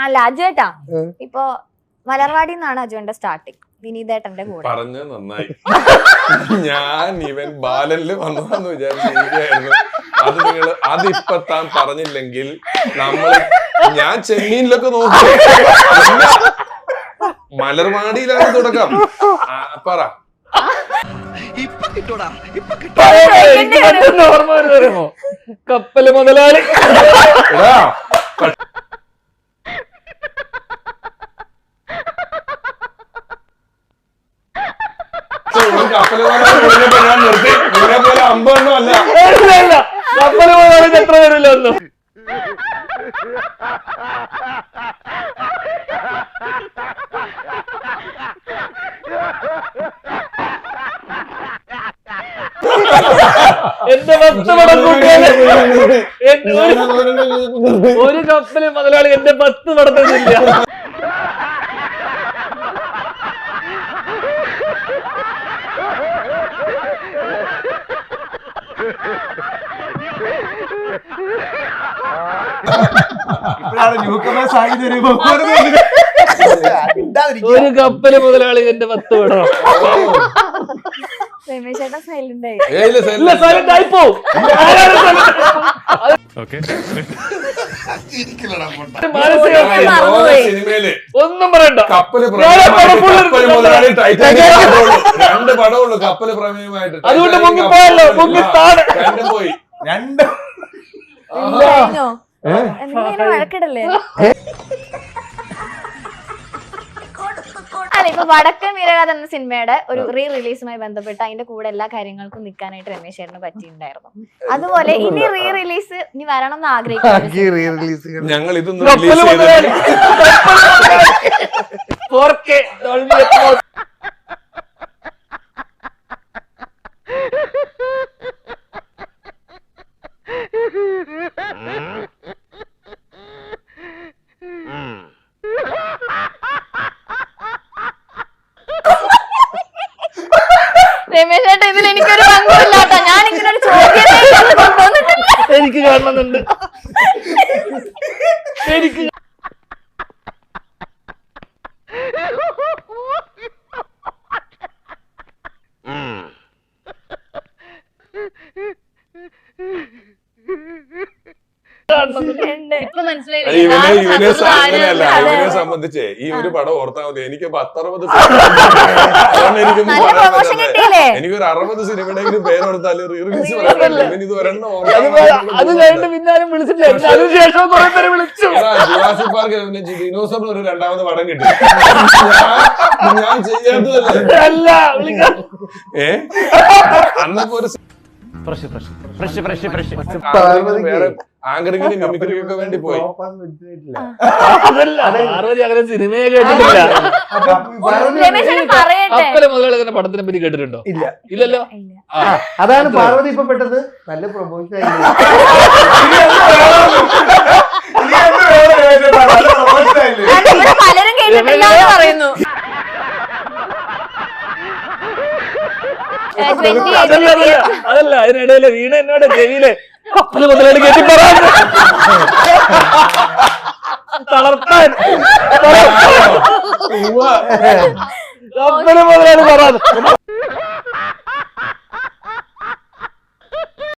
അല്ല അജുവേട്ടാ ഇപ്പൊ മലർവാടി നിന്നാണ് അജുവിന്റെ സ്റ്റാർട്ടിങ് വിനീതേട്ടന്റെ കൂടെ. പറഞ്ഞത് നന്നായി. ഞാൻ ഇവൻ ബാലനില് വന്നതാന്ന് വിചാരിച്ചിരിക്കുകയായിരുന്നു. അത് നിങ്ങള് അതിപ്പോ താൻ പറഞ്ഞില്ലെങ്കിൽ ഞാൻ ചെമ്മീനിലൊക്കെ നോക്കി മലർവാടിയിലാണ് തുടക്കം. പറ കപ്പല് മുതലാളി കപ്പല് ഞാൻ നിർത്തി. ഇവരെ പോലെ അമ്പെണ്ണം അല്ല. കപ്പല് മുതലാളി എത്ര വരില്ല ഒന്നും. എന്റെ 10 പടം കൂട്ടിയാല് ഒരു കപ്പല് മുതലാളി എന്റെ 10 പടത്തില്ല. ഒരു കപ്പല് മുതലാളി എന്റെ 10 പടം. രമേശേട്ടാ സൈലന്റ് ആയി. സൈലന്റ് ആയിപ്പോ ഒന്നും പറയണ്ട. കപ്പല് രണ്ട് പടമുള്ളൂ കപ്പല് പ്രമേയമായിട്ട്. അതുകൊണ്ട് മുങ്ങിപ്പോയല്ലോ. മുങ്ങിത്താണ് രണ്ടും പോയി. എന്തിനാ വഴക്കിടല്ലേ? അല്ല ഇപ്പൊ വടക്കൻ വീരഗാഥ എന്ന സിനിമയുടെ ഒരു റീ റിലീസുമായി ബന്ധപ്പെട്ട് അതിന്റെ കൂടെ എല്ലാ കാര്യങ്ങൾക്കും നിൽക്കാനായിട്ട് രമേശ് ചേട്ടന് പറ്റിയിട്ടുണ്ടായിരുന്നു. അതുപോലെ ഇനി റീ റിലീസ് ഇനി വരണം എന്ന് ആഗ്രഹിക്കുന്നു. ഞങ്ങൾ ഇതൊന്നും രമേശ് ചേട്ടാ ഇതിൽ എനിക്കൊരു പങ്കുമില്ലാട്ടോ. ഞാൻ ഇങ്ങനെ ഒരു ചോദ്യം എനിക്ക് കാണുന്നുണ്ട്. എനിക്ക് ഇവനെ സംബന്ധിച്ച് ഈ ഒരു പടം ഓർത്താൽ മതി. എനിക്ക് 10-60 എനിക്കൊരു 60 സിനിമയുടെ പേരോർത്താല് റീറിലീസ് പറയാൻ ഇത് ഒരെണ്ണം. അത് കഴിഞ്ഞിട്ട് പിന്നാലും വിളിച്ചില്ല. അതിനുശേഷം കുറെ പേര് വിളിച്ചു. ജുറാസിക് പാർക്ക് ദിനോസറിന് ഒരു 2ാമത് പടം കിട്ടി. ഞാൻ ചെയ്യാത്തതല്ല. അന്നപ്പോ ഒരു വേറെ ആങ്കറിങ്ങിനും മിമിക്രിക്കൊക്കെ വേണ്ടി പോയി. അങ്ങനെ സിനിമയെ കേട്ടിട്ടില്ല. കപ്പല് മുതലാളി പടത്തിനെ പറ്റി കേട്ടിട്ടുണ്ടോ? ഇല്ലല്ലോ. അതാണ് പാർവതി ഇപ്പൊ പെട്ടത് നല്ല പ്രൊമോഷൻ പലരും കേട്ടിട്ടില്ല പറയുന്നു. അതല്ല അതിനിടയില് വീണ എന്നോട് ചെവിയില് കപ്പല് മുതലാളി കേട്ടി പറയാൻ തളർത്താൻ കപ്പല് മുതലാളി പറയാൻ